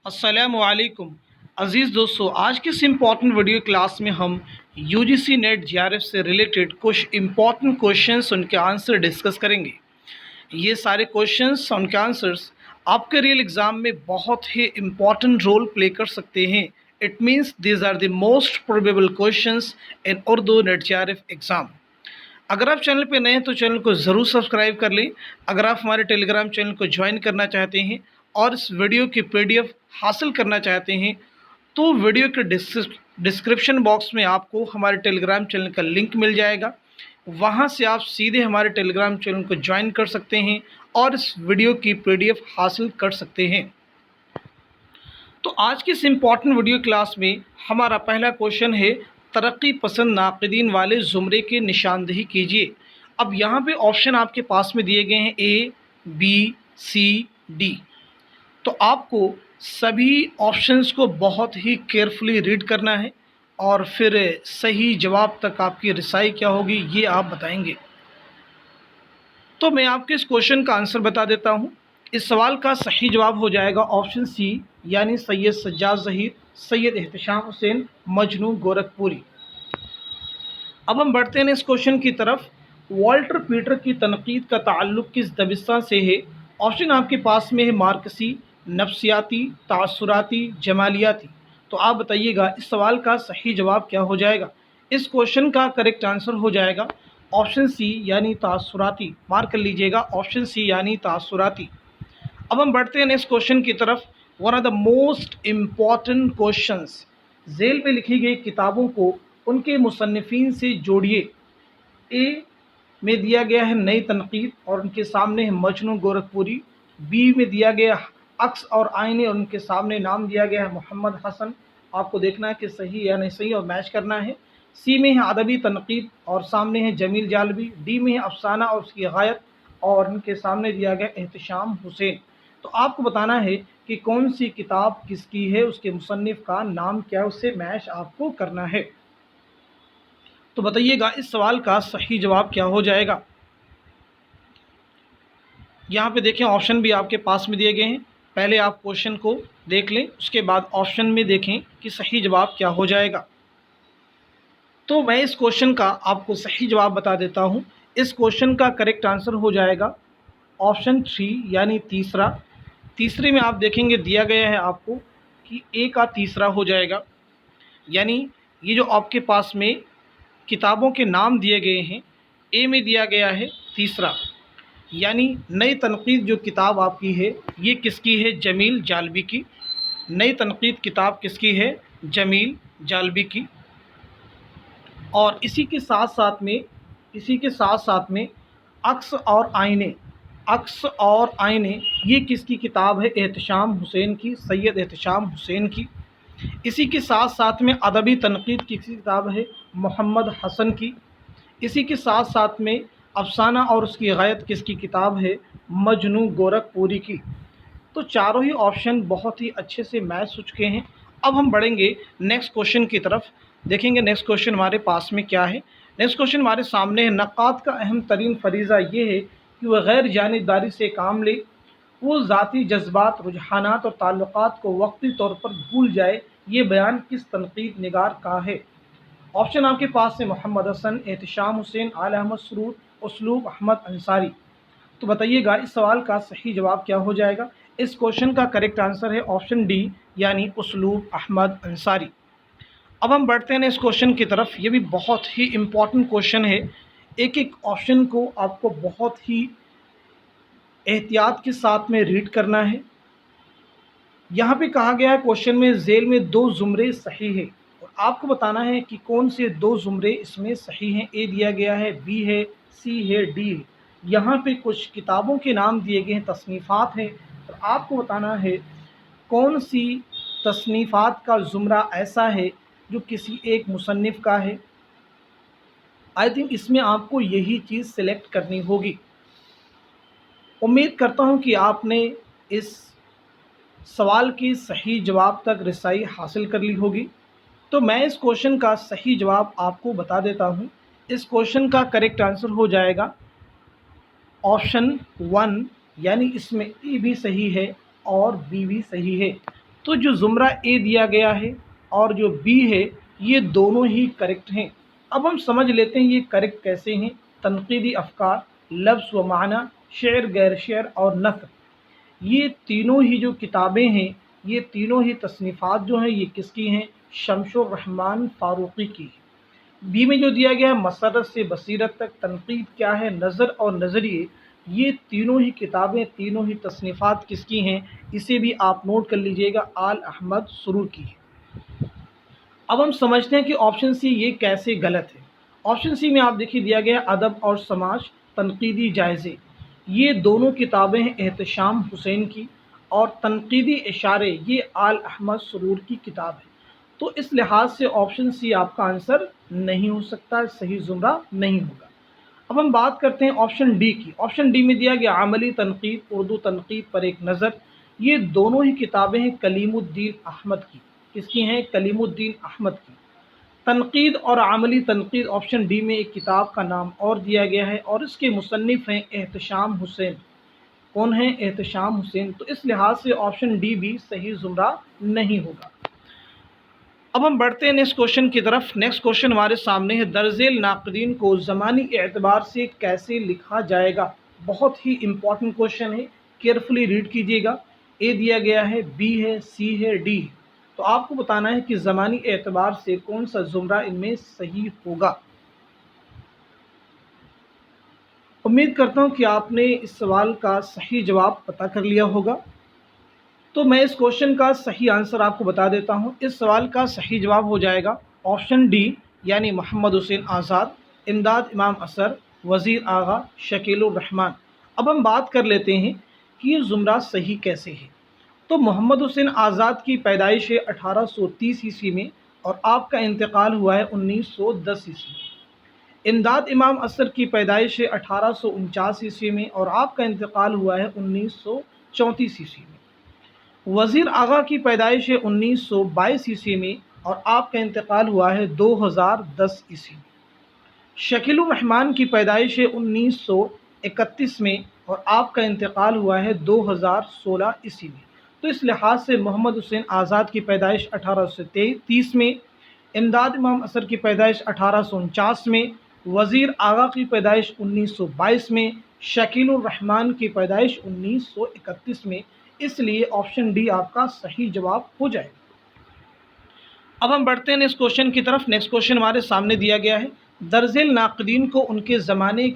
अस्सलामु अलैकुम अज़ीज़ दोस्तों, आज की इस इम्पॉर्टेंट वीडियो क्लास में हम यूजीसी नेट जीआरएफ से रिलेटेड कुछ इम्पॉर्टेंट क्वेश्चंस उनके आंसर डिस्कस करेंगे। ये सारे क्वेश्चंस उनके आंसर्स आपके रियल एग्ज़ाम में बहुत ही इम्पॉर्टेंट रोल प्ले कर सकते हैं। It means these are the most probable questions in Urdu NET JRF exam. अगर आप चैनल पे नए हैं तो चैनल को ज़रूर सब्सक्राइब कर लें। अगर आप हमारे टेलीग्राम चैनल को ज्वाइन करना चाहते हैं और इस वीडियो की पीडीएफ हासिल करना चाहते हैं तो वीडियो के डिस्क्रिप्शन बॉक्स में आपको हमारे टेलीग्राम चैनल का लिंक मिल जाएगा। वहां से आप सीधे हमारे टेलीग्राम चैनल को ज्वाइन कर सकते हैं और इस वीडियो की पीडीएफ हासिल कर सकते हैं। तो आज की इस इम्पॉर्टेंट वीडियो क्लास में हमारा पहला क्वेश्चन है, तरक्की पसंद नाक़िदीन वाले ज़ुमरे की निशानदेही कीजिए। अब यहाँ पे ऑप्शन आपके पास में दिए गए हैं ए, बी, सी, डी। तो आपको सभी ऑप्शंस को बहुत ही केयरफुली रीड करना है और फिर सही जवाब तक आपकी रिसाई क्या होगी ये आप बताएंगे। तो मैं आपके इस क्वेश्चन का आंसर बता देता हूँ। इस सवाल का सही जवाब हो जाएगा ऑप्शन सी, यानी सैयद सज्जाद ज़हीर, सैयद एहतशाम हुसैन, मजनू गोरखपुरी। अब हम बढ़ते हैं इस क्वेश्चन की तरफ। वाल्टर पीटर की तनकीद का ताल्लुक़ किस दबिस्ता से है? ऑप्शन आपके पास में है मार्क्सी, नफ्सियाती, तासुराती, जमालियाती। तो आप बताइएगा इस सवाल का सही जवाब क्या हो जाएगा। इस क्वेश्चन का करेक्ट आंसर हो जाएगा ऑप्शन सी, यानी तासुराती। मार्क कर लीजिएगा ऑप्शन सी यानी तासुराती। अब हम बढ़ते हैं नेक्स्ट क्वेश्चन की तरफ। One of the most important questions, झेल पे लिखी गई किताबों को उनके मुसन्निफीन से जोड़िए। ए में दिया गया है नई तनकीद और उनके सामने है मजनू गोरखपुरी। बी में दिया गया अक्स और आईने और उनके सामने नाम दिया गया है मोहम्मद हसन। आपको देखना है कि सही या नहीं सही और मैच करना है। सी में है अदबी तनकीद और सामने है जमील जालबी। डी में है अफसाना और उसकी गायत और उनके सामने दिया गया एहतशाम हुसैन। तो आपको बताना है कि कौन सी किताब किसकी है, उसके मुसन्निफ का नाम क्या है, उससे मैच आपको करना है। तो बताइएगा इस सवाल का सही जवाब क्या हो जाएगा। यहाँ पे देखें ऑप्शन भी आपके पास में दिए गए हैं। पहले आप क्वेश्चन को देख लें, उसके बाद ऑप्शन में देखें कि सही जवाब क्या हो जाएगा। तो मैं इस क्वेश्चन का आपको सही जवाब बता देता हूँ। इस क्वेश्चन का करेक्ट आंसर हो जाएगा ऑप्शन 3, यानी तीसरा। तीसरे में आप देखेंगे दिया गया है आपको कि ए का तीसरा हो जाएगा, यानी ये जो आपके पास में किताबों के नाम दिए गए हैं, ए में दिया गया है तीसरा, यानी नई तनकीद जो किताब आपकी है ये किसकी है? जमील जालबी की। नई तनकीद किताब किसकी है? जमील जालबी की। और इसी के साथ साथ में अक्स और आईने ये किसकी किताब है? एहतशाम हुसैन की, सैयद एहतशाम हुसैन की। इसी के साथ साथ में अदबी तनकीद किसकी किताब है? मोहम्मद हसन की। इसी के साथ साथ में अफसाना और उसकी गायत किसकी किताब है? मजनू गोरखपुरी की। तो चारों ही ऑप्शन बहुत ही अच्छे से मैच हो चुके हैं। अब हम बढ़ेंगे नेक्स्ट क्वेश्चन की तरफ। देखेंगे नेक्स्ट क्वेश्चन हमारे पास में क्या है। नेक्स्ट क्वेश्चन हमारे सामने है, नक़ाद का अहम तरीन फरीज़ा ये है कि वह गैर जानिबदारी से काम ले, वो ज़ाती जज्बात, रुझानात और ताल्लुकात को वक्ती तौर पर भूल जाए। ये बयान किस तनकीद निगार का है? ऑप्शन आपके पास है मोहम्मद हसन, एहतशाम हुसैन, आला अहमद सरूर, उसलूब अहमद अंसारी। तो बताइएगा इस सवाल का सही जवाब क्या हो जाएगा। इस क्वेश्चन का करेक्ट आंसर है ऑप्शन डी, यानी उसलूब अहमद अंसारी। अब हम बढ़ते हैं इस क्वेश्चन की तरफ। ये भी बहुत ही इम्पॉर्टेंट क्वेश्चन है। एक एक ऑप्शन को आपको बहुत ही एहतियात के साथ में रीड करना है। यहाँ पे कहा गया है क्वेश्चन में झेल में दो जुमरे सही है और आपको बताना है कि कौन से दो जुमरे इसमें सही हैं। ए दिया गया है, बी है, सी है, डी है। यहाँ पे कुछ किताबों के नाम दिए गए हैं, तसनीफ़ात हैं, और आपको बताना है कौन सी तसनीफ़ात का जुमरा ऐसा है जो किसी एक मुसन्निफ़ का है। आई थिंक इसमें आपको यही चीज़ सिलेक्ट करनी होगी। उम्मीद करता हूँ कि आपने इस सवाल की सही जवाब तक रसाई हासिल कर ली होगी। तो मैं इस क्वेश्चन का सही जवाब आपको बता देता हूँ। इस क्वेश्चन का करेक्ट आंसर हो जाएगा ऑप्शन 1, यानी इसमें ए भी सही है और बी भी सही है। تو جو زمرہ اے دیا گیا ہے اور جو بی ہے یہ دونوں ہی کریکٹ ہیں۔ اب ہم سمجھ لیتے ہیں یہ کریکٹ کیسے ہیں۔ تنقیدی افکار، لفظ و معنی، شعر غیر شعر اور نثر، یہ تینوں ہی جو کتابیں ہیں، یہ تینوں ہی تصنیفات جو ہیں یہ کس کی ہیں؟ شمس الرحمن فاروقی کی۔ بی میں جو دیا گیا ہے مسرت سے بصیرت تک، تنقید کیا ہے؟ نظر اور نظریے، یہ تینوں ہی کتابیں، تینوں ہی تصنیفات کس کی ہیں؟ اسے بھی آپ نوٹ کر لیجئے گا، آل احمد سرور کی ہے۔ اب ہم سمجھتے ہیں کہ آپشن سی یہ کیسے غلط ہے۔ آپشن سی میں آپ دیکھیے دیا گیا ادب اور سماج، تنقیدی جائزے، یہ دونوں کتابیں ہیں احتشام حسین کی، اور تنقیدی اشارے یہ آل احمد سرور کی کتاب ہے۔ تو اس لحاظ سے آپشن سی آپ کا آنسر نہیں ہو سکتا، صحیح زمرہ نہیں ہوگا۔ اب ہم بات کرتے ہیں آپشن ڈی کی۔ آپشن ڈی میں دیا گیا عملی تنقید، اردو تنقید پر ایک نظر، یہ دونوں ہی کتابیں ہیں کلیم الدین احمد کی۔ کس کی ہیں؟ کلیم الدین احمد کی۔ تنقید اور عملی تنقید، آپشن ڈی میں ایک کتاب کا نام اور دیا گیا ہے اور اس کے مصنف ہیں احتشام حسین۔ کون ہیں؟ احتشام حسین۔ تو اس لحاظ سے آپشن ڈی بھی صحیح زمرہ نہیں ہوگا۔ اب ہم بڑھتے ہیں نیکسٹ کوشچن کی طرف۔ نیکسٹ کوشچن ہمارے سامنے ہے، درج ذیل ناقدین کو زمانی اعتبار سے کیسے لکھا جائے گا؟ بہت ہی امپورٹنٹ کوشچن ہے، کیئرفلی ریڈ کیجیے گا۔ اے دیا گیا ہے، بی ہے، سی ہے، ڈی ہے۔ تو آپ کو بتانا ہے کہ زمانی اعتبار سے کون سا زمرہ ان میں صحیح ہوگا۔ امید کرتا ہوں کہ آپ نے اس سوال کا صحیح جواب پتہ کر لیا ہوگا۔ تو میں اس کوشچن کا صحیح آنسر آپ کو بتا دیتا ہوں۔ اس سوال کا صحیح جواب ہو جائے گا آپشن ڈی، یعنی محمد حسین آزاد، امداد امام اثر، وزیر آغا، شکیل الرحمن۔ اب ہم بات کر لیتے ہیں کہ یہ زمرہ صحیح کیسے ہے۔ تو محمد حسین آزاد کی پیدائش ہے 1830 عیسوی میں اور آپ کا انتقال ہوا ہے 1910 عیسوی میں۔ امداد امام اثر کی پیدائش ہے 1849 عیسوی میں اور آپ کا انتقال ہوا ہے 1934 عیسوی میں۔ وزیر آغا کی پیدائش ہے 1922 عیسوی میں اور آپ کا انتقال ہوا ہے 2010 عیسوی میں۔ شکیل الرحمن کی پیدائش ہے 1931 میں اور آپ کا انتقال ہوا ہے 2016 عیسوی میں۔ تو اس لحاظ سے محمد حسین آزاد کی پیدائش 1830 میں، امداد امام اثر کی پیدائش 1849 میں، وزیر آغا کی پیدائش 1922 میں، شکیل الرحمن کی پیدائش 1931 میں، اس لیے آپشن ڈی آپ کا صحیح جواب ہو جائے گا۔ اب ہم بڑھتے ہیں نیکسٹ کوشچن کی طرف۔ نیکسٹ کوشچن ہمارے سامنے دیا گیا ہے، درج ذیل ناقدین کو ان کے زمانے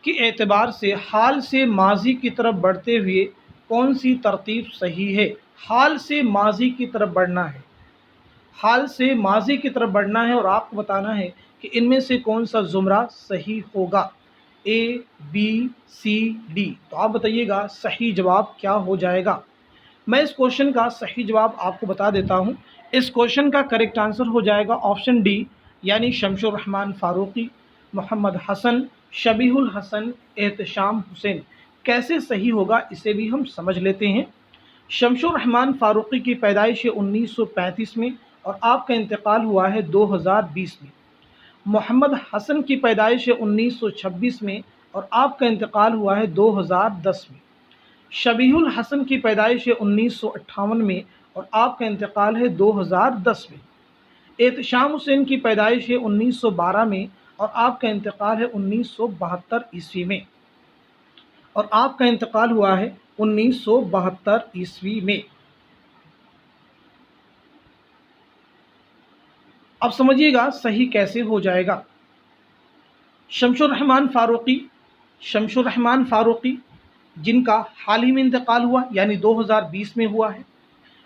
کے اعتبار سے حال سے ماضی کی طرف بڑھتے ہوئے کون سی ترتیب صحیح ہے؟ حال سے ماضی کی طرف بڑھنا ہے، حال سے ماضی کی طرف بڑھنا ہے اور آپ کو بتانا ہے کہ ان میں سے کون سا زمرہ صحیح ہوگا، اے، بی، سی، ڈی۔ تو آپ بتائیے گا صحیح جواب کیا ہو جائے گا۔ میں اس کوشچن کا صحیح جواب آپ کو بتا دیتا ہوں۔ اس کوشچن کا کریکٹ آنسر ہو جائے گا آپشن ڈی، یعنی شمس الرحمن فاروقی، محمد حسن، شبیہ الحسن، احتشام حسین۔ کیسے صحیح ہوگا اسے بھی ہم سمجھ لیتے ہیں۔ شمس الرحمن فاروقی کی پیدائش ہے 1935 میں اور آپ کا انتقال ہوا ہے 2020 میں۔ محمد حسن کی پیدائش ہے 1926 میں اور آپ کا انتقال ہوا ہے 2010 میں۔ شبیہ الحسن کی پیدائش ہے 1958 میں اور آپ کا انتقال ہے 2010 میں۔ احتشام حسین کی پیدائش ہے 1912 میں اور آپ کا انتقال ہے 1972 عیسوی میں، اور آپ کا انتقال ہوا ہے 1972 عیسوی میں۔ اب سمجھیے گا صحیح کیسے ہو جائے گا۔ شمس الرحمن فاروقی، شمس الرحمن فاروقی جن کا حال ہی میں انتقال ہوا یعنی 2020 میں ہوا ہے،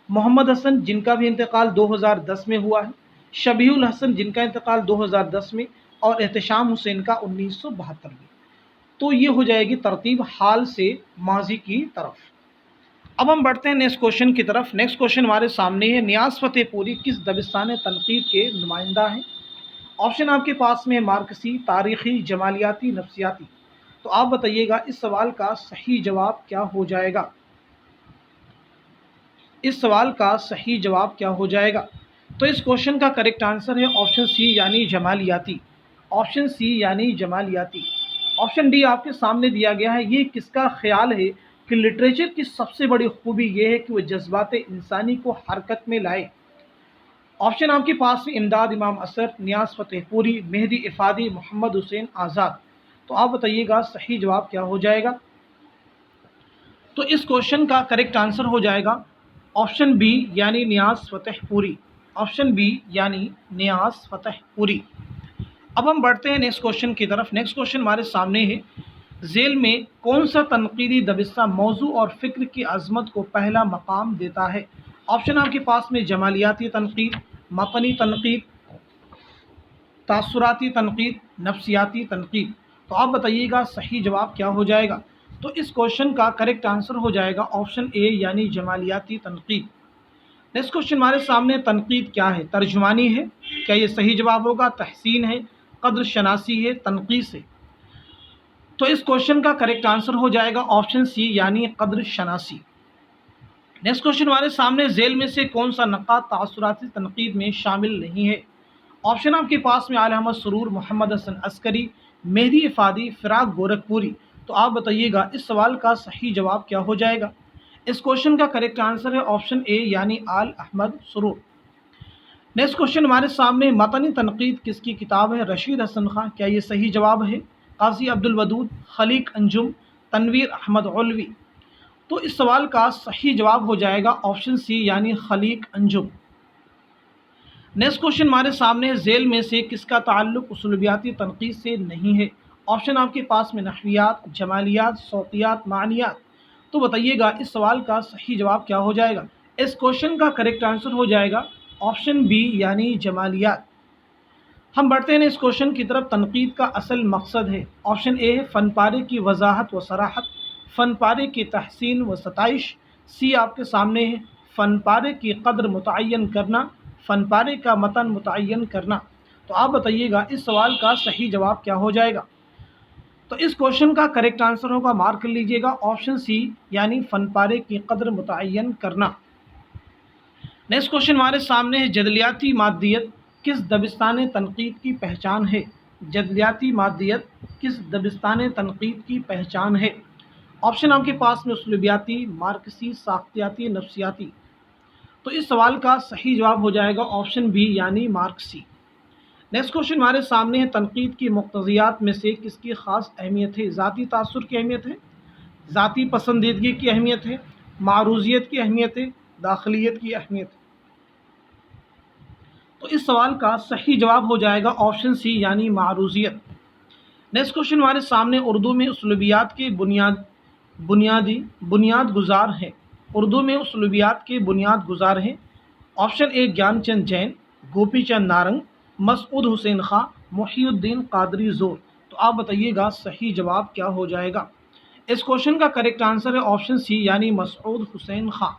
محمد حسن جن کا بھی انتقال 2010 میں ہوا ہے، شبیہ الحسن جن کا انتقال 2010 میں اور احتشام حسین کا 1972 میں۔ تو یہ ہو جائے گی ترتیب حال سے ماضی کی طرف۔ اب ہم بڑھتے ہیں نیکسٹ کوشچن کی طرف۔ نیکسٹ کوشچن ہمارے سامنے ہے، نیاز فتح پوری کس دبستان تنقید کے نمائندہ ہیں؟ آپشن آپ کے پاس میں مارکسی، تاریخی، جمالیاتی، نفسیاتی۔ تو آپ بتائیے گا اس سوال کا صحیح جواب کیا ہو جائے گا۔ اس سوال کا صحیح جواب کیا ہو جائے گا؟ تو اس کوشچن کا کریکٹ آنسر ہے آپشن سی، یعنی جمالیاتی۔ آپشن سی یعنی جمالیاتی۔ آپشن ڈی آپ کے سامنے دیا گیا ہے، یہ کس کا خیال ہے کہ लिटरेचर की सबसे बड़ी खूबी ये है कि वो जज्बात इंसानी को हरकत में लाए। ऑप्शन आपके पास में इमदाद इमाम असर, नियाज फतेहपुरी, मेहदी इफादी, मोहम्मद हुसैन आज़ाद। तो आप बताइएगा सही जवाब क्या हो जाएगा। तो इस क्वेश्चन का करेक्ट आंसर हो जाएगा ऑप्शन बी यानी नियाज फतेहपुरी। ऑप्शन बी यानी नियाज फतेहपुरी। अब हम बढ़ते हैं नेक्स्ट क्वेश्चन की तरफ। नेक्स्ट क्वेश्चन हमारे सामने है, झेल में कौन सा तनकीदी दबिस्ता मौजू और फ़िक्र की अज़मत को पहला मकाम देता है। ऑप्शन आपके पास में जमालियाती तनकीद, मतनी तनकीद, तासुराती तनकीद, नफ्सियाती तनकीद। तो आप बताइएगा सही जवाब क्या हो जाएगा। तो इस क्वेश्चन का करेक्ट आंसर हो जाएगा ऑप्शन ए यानी जमालियाती तनकीद। नेक्स्ट क्वेश्चन हमारे सामने, तनकीद क्या है, तर्जुमानी है, क्या ये सही जवाब होगा, तहसीन है, कद्र शनासी है, तनकीस है। तो इस क्वेश्चन का करेक्ट आंसर हो जाएगा ऑप्शन सी यानी कद्र शनासी। नेक्स्ट क्वेश्चन हमारे सामने, झेल में से कौन सा नक़ा तासुराती तनकीद में शामिल नहीं है। ऑप्शन आपके पास में आला अहमद सरूर, मोहम्मद हसन अस्करी, मेहदी इफादी, फिराक गोरखपुरी। तो आप बताइएगा इस सवाल का सही जवाब क्या हो जाएगा। इस क्वेश्चन का करेक्ट आंसर है ऑप्शन ए यानी आल अहमद सरूर। नेक्स्ट क्वेश्चन हमारे सामने, मतनी तनकीद किसकी किताब है, रशीद हसन खां। क्या ये सही जवाब है, काजी अब्दुल वदूद, खलीक अंजुम, तनवीर अहमद औलवी। तो इस सवाल का सही जवाब हो जाएगा ऑप्शन सी यानी खलीक अंजुम। नेक्स्ट क्वेश्चन हमारे सामने, झेल में से किसका ताल्लुक उसलूबियाती तनकीद से नहीं है। ऑप्शन आपके पास में नहवियात, जमालियात, सौतियात, मानियात। तो बताइएगा इस सवाल का सही जवाब क्या हो जाएगा। इस क्वेश्चन का करेक्ट आंसर हो जाएगा ऑप्शन बी यानी जमालियात। हम बढ़ते हैं इस क्वेश्चन की तरफ। तनकीद का असल मकसद है, ऑप्शन ए है फ़न पारे की वजाहत व सराहत, फ़न पारे की तहसीन व सताइश। सी आपके सामने है फ़न पारे की कद्र मुतय्यन करना, फ़न पारे का मतन मुतय्यन करना। तो आप बताइएगा इस सवाल का सही जवाब क्या हो जाएगा। तो इस क्वेश्चन का करेक्ट आंसर होगा, मार्क कर लीजिएगा, ऑप्शन सी यानी फ़न पारे की कद्र मुतय्यन करना। नेक्स्ट क्वेश्चन हमारे सामने है, जदलियाती मादियत किस दबिस्तान तनकीद की पहचान है। जदलियाती मादियत किस दबिस्तान तनकीद की पहचान है। ऑप्शन आपके पास में उसलूबियाती, मार्कसी, साख्तियाती, नफ्सियाती। तो इस सवाल का सही जवाब हो जाएगा ऑप्शन बी यानी मार्कसी। नेक्स्ट क्वेश्चन हमारे सामने है, तनकीद की मुक्तज़ियात में से किसकी ख़ास अहमियत है। ज़ाती तासुर की अहमियत है, ज़ाती पसंदीदगी की अहमियत है, मारूजियत की अहमियत है, दाखिलियत की अहमियत है। तो इस सवाल का सही जवाब हो जाएगा ऑप्शन सी यानी मारूजियत। नेक्स्ट क्वेश्चन हमारे सामने, उर्दू में उसलूबियात के बुनियाद गुजार हैं। उर्दू में उसलूबियात के बुनियाद गुजार हैं। ऑप्शन ए ज्ञानचंद जैन, गोपी चंद नारंग, मसूद हुसैन खां, मुहिउद्दीन कादरी जोर। तो आप बताइएगा सही जवाब क्या हो जाएगा। इस क्वेश्चन का करेक्ट आंसर है ऑप्शन सी यानी मसूद हुसैन खां।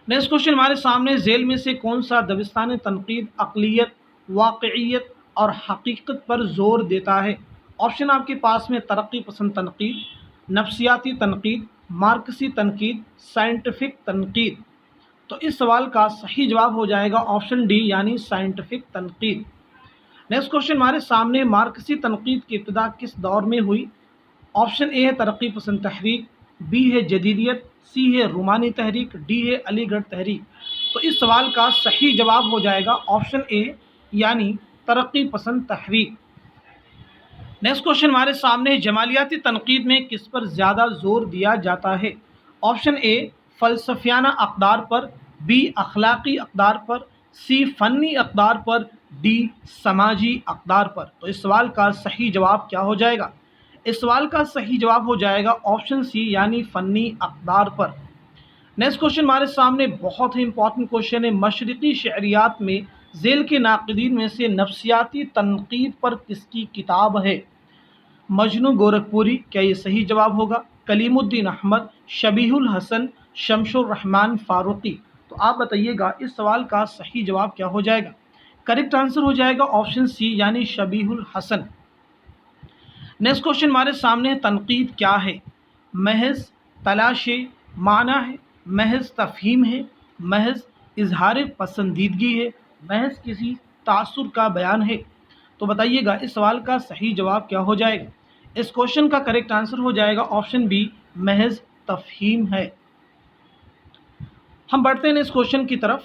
नेक्स्ट क्वेश्चन हमारे सामने, झेल में से कौन सा दबिस्तान तनकीद अक़लियत, वाक़इयत और हकीकत पर ज़ोर देता है। ऑप्शन आपके पास में तरक्की पसंद तनकीद, नफ्सियाती तनकीद, मार्कसी तनकीद, साइंटिफिक तनकीद। तो इस सवाल का सही जवाब हो जाएगा ऑप्शन डी यानी साइंटिफिक तनकीद। नेक्स्ट क्वेश्चन हमारे सामने, मार्कसी तनकीद की इब्तिदा किस दौर में हुई। ऑप्शन ए है तरक्की पसंद तहरीक, बी है जदीदियत, सी है रूमानी तहरीक, डी है अलीगढ़ तहरीक। तो इस सवाल का सही जवाब हो जाएगा ऑप्शन ए यानी तरक्की पसंद तहरीक। नेक्स्ट क्वेश्चन हमारे सामने, जमालियाती तनकीद में किस पर ज़्यादा जोर दिया जाता है। ऑप्शन ए फ़लसफ़ियाना अक़दार पर, बी अखलाक़ी अक़दार पर, सी फ़नी अक़दार पर, डी समाजी अक़दार पर। तो इस सवाल का सही जवाब क्या हो जाएगा। इस सवाल का सही जवाब हो जाएगा ऑप्शन सी यानी फ़नी अक़दार पर। नेक्स्ट क्वेश्चन हमारे सामने बहुत ही इंपॉर्टेंट क्वेश्चन है, मशरिक़ी शहरियात में झेल के नाक़िदीन में से नफ्सियाती तनकीद पर किसकी किताब है। मजनू गोरखपुरी, क्या ये सही जवाब होगा, कलीमुद्दीन अहमद, शबीहुल हसन, शमशुर रहमान फ़ारूक़ी। तो आप बताइएगा इस सवाल का सही जवाब क्या हो जाएगा। करेक्ट आंसर हो जाएगा ऑप्शन सी यानी शबीहुल हसन। नेक्स्ट क्वेश्चन हमारे सामने, तनकीद क्या है। महज तलाश माना है, महज तफ़हीम है, महज इजहार पसंदीदगी है, महज किसी तासुर का बयान है। तो बताइएगा इस सवाल का सही जवाब क्या हो जाएगा। इस क्वेश्चन का करेक्ट आंसर हो जाएगा ऑप्शन बी محض تفہیم ہے۔ ہم بڑھتے ہیں اس کوشچن کی طرف۔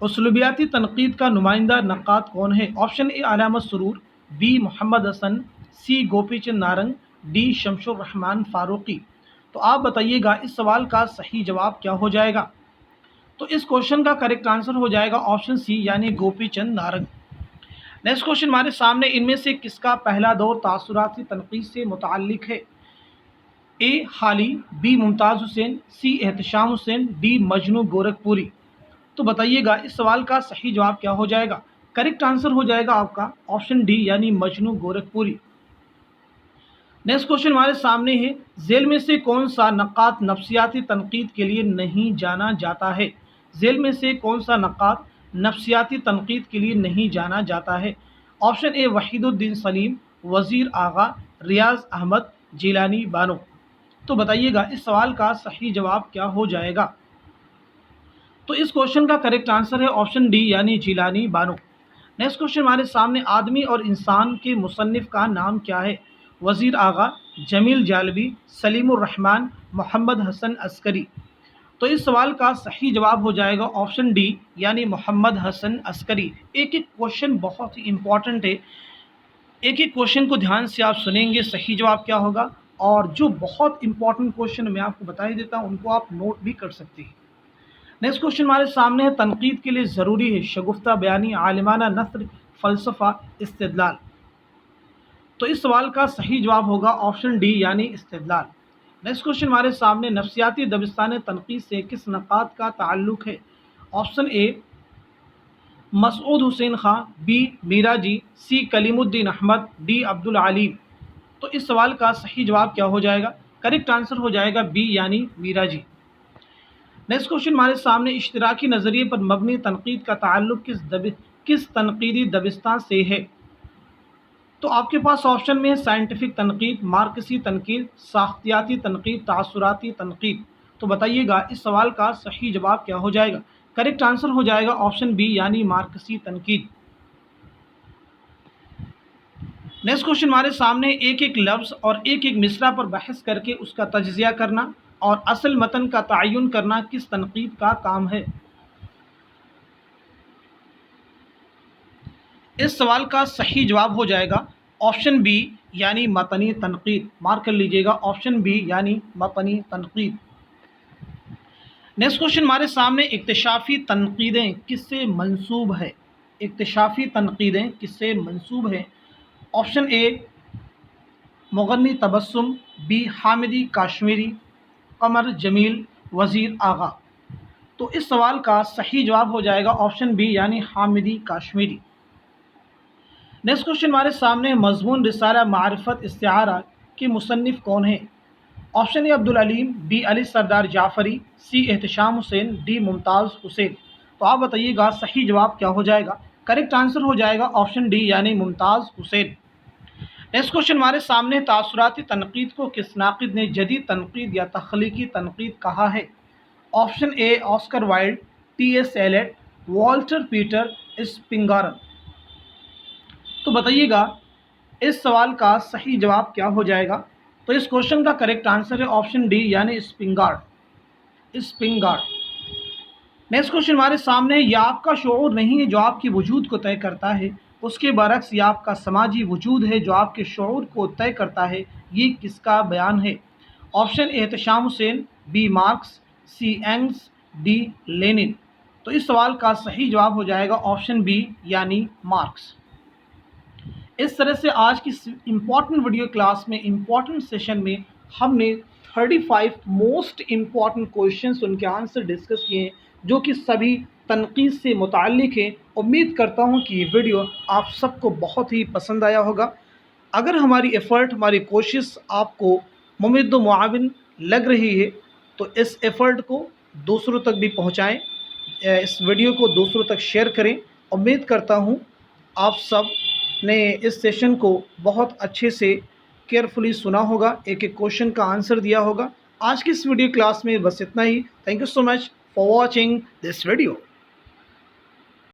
اسلوبیاتی تنقید کا نمائندہ نقاد کون ہے؟ Option a Allama server, be محمد حسن، سی گوپی چند نارنگ، ڈی شمس الرحمن فاروقی۔ تو آپ بتائیے گا اس سوال کا صحیح جواب کیا ہو جائے گا؟ تو اس کوشچن کا کریکٹ آنسر ہو جائے گا آپشن سی یعنی گوپی چند نارنگ۔ نیکسٹ کوشچن ہمارے سامنے، ان میں سے کس کا پہلا دور تاثراتی تنقید سے متعلق ہے؟ A Hali, B Mumtaz Hussain, C Ehtesham Hussain, D Majnu Gorakhpuri. تو بتائیے گا اس سوال کا صحیح جواب کیا ہو جائے گا؟ کریکٹ آنسر ہو جائے گا آپ کا آپشن ڈی یعنی مجنو گورکھپوری۔ نیکسٹ کوشچن ہمارے سامنے ہے، ذیل میں سے کون سا نقاد نفسیاتی تنقید کے لیے نہیں جانا جاتا ہے؟ ذیل میں سے کون سا نقاد نفسیاتی تنقید کے لیے نہیں جانا جاتا ہے؟ آپشن اے وحید الدین سلیم، وزیر آغا، ریاض احمد، جیلانی بانو۔ تو بتائیے گا اس سوال کا صحیح جواب کیا ہو جائے گا؟ تو اس کوشچن کا کریکٹ آنسر ہے آپشن ڈی یعنی جیلانی بانو۔ نیکسٹ کوشچن ہمارے سامنے، آدمی اور انسان کے مصنف کا نام کیا ہے؟ وزیر آغا، جمیل جالبی، سلیم الرحمن، محمد حسن عسکری۔ تو اس سوال کا صحیح جواب ہو جائے گا آپشن ڈی یعنی محمد حسن عسکری۔ ایک ایک کوشچن بہت ہی امپورٹنٹ ہے، ایک ایک کوشچن کو دھیان سے آپ سنیں گے صحیح جواب کیا ہوگا، اور جو بہت امپورٹنٹ کوشچن میں آپ کو بتا ہی دیتا ہوں ان کو آپ نوٹ بھی کر سکتے ہیں۔ نیکسٹ کوشچن ہمارے سامنے ہے، تنقید کے لیے ضروری ہے شگفتہ بیانی، عالمانہ نثر، فلسفہ، استدلال۔ تو اس سوال کا صحیح جواب ہوگا آپشن ڈی یعنی استدلال۔ نیکسٹ کوشچن ہمارے سامنے، نفسیاتی دبستان تنقید سے کس نقاد کا تعلق ہے؟ Option A Masood Hussain Khan, B Meera ji, C claim Uddin Ahmad, D Abdul Aleem. تو اس سوال کا صحیح جواب کیا ہو جائے گا؟ کریکٹ آنسر ہو جائے گا بی یعنی میرا جی۔ نیکسٹ کوشچن ہمارے سامنے، اشتراکی نظریے پر مبنی تنقید کا تعلق کس تنقیدی دبستان سے ہے؟ تو آپ کے پاس آپشن میں ہے سائنٹیفک تنقید، مارکسی تنقید، ساختیاتی تنقید، تاثراتی تنقید۔ تو بتائیے گا اس سوال کا صحیح جواب کیا ہو جائے گا؟ کریکٹ آنسر ہو جائے گا آپشن بی یعنی مارکسی تنقید۔ نیکسٹ کوشچن ہمارے سامنے، ایک ایک لفظ اور ایک ایک مصرع پر بحث کر کے اس کا تجزیہ کرنا اور اصل متن کا تعین کرنا کس تنقید کا کام ہے؟ اس سوال کا صحیح جواب ہو جائے گا آپشن بی یعنی متنی تنقید۔ مارک کر لیجئے گا آپشن بی یعنی متنی تنقید۔ نیکسٹ کوشچن ہمارے سامنے، اکتشافی تنقیدیں کس سے منسوب ہے؟ اکتشافی تنقیدیں کس سے منسوب ہیں؟ آپشن اے مغنی تبسم، بی حامدی کاشمیری، قمر جمیل، وزیر آغا۔ تو اس سوال کا صحیح جواب ہو جائے گا آپشن بی یعنی حامدی کاشمیری۔ نیکسٹ کوشچن ہمارے سامنے، مضمون رسالہ معرفت استعارہ کے مصنف کون ہیں؟ Option a Abdul Aleem, be Ali Sardar Jafri, C Ehtesham Hussain, D ممتاز حسین۔ تو آپ بتائیے گا صحیح جواب کیا ہو جائے گا؟ کریکٹ آنسر ہو جائے گا آپشن ڈی یعنی ممتاز حسین۔ نیکسٹ کوشچن ہمارے سامنے، تاثراتی تنقید کو کس ناقد نے جدید تنقید یا تخلیقی تنقید کہا ہے؟ Option A Oscar Wilde, T S Eliot, Walter Pater Spingarn. تو بتائیے گا اس سوال کا صحیح جواب کیا ہو جائے گا؟ تو اس کوشچن کا کریکٹ آنسر ہے آپشن ڈی یعنی اسپنگارڈ۔ نیکسٹ کوشچن ہمارے سامنے، یہ آپ کا شعور نہیں ہے جو آپ کے وجود کو طے کرتا ہے، اس کے برعکس یہ آپ کا سماجی وجود ہے جو آپ کے شعور کو طے کرتا ہے، یہ کس کا بیان ہے؟ Option A Ehtesham Hussain, B Marx, C Engels, D Lenin. تو اس سوال کا صحیح جواب ہو جائے گا آپشن بی یعنی مارکس۔ اس طرح سے آج کی امپورٹنٹ ویڈیو کلاس میں، امپورٹنٹ سیشن میں ہم نے 35 موسٹ امپورٹنٹ کویشچنس ان کے آنسر ڈسکس کیے ہیں جو کہ سبھی تنقید سے متعلق ہیں۔ امید کرتا ہوں کہ یہ ویڈیو آپ سب کو بہت ہی پسند آیا ہوگا۔ اگر ہماری ایفرٹ، ہماری کوشش آپ کو ممد و معاون لگ رہی ہے تو اس ایفرٹ کو دوسروں تک بھی پہنچائیں، اس ویڈیو کو دوسروں تک شیئر کریں۔ امید کرتا ہوں آپ سب نے اس سیشن کو بہت اچھے سے کیئرفلی سنا ہوگا، ایک ایک کوشچن کا آنسر دیا ہوگا۔ آج کی اس ویڈیو کلاس میں بس اتنا ہی۔ Thank you so much for watching this video.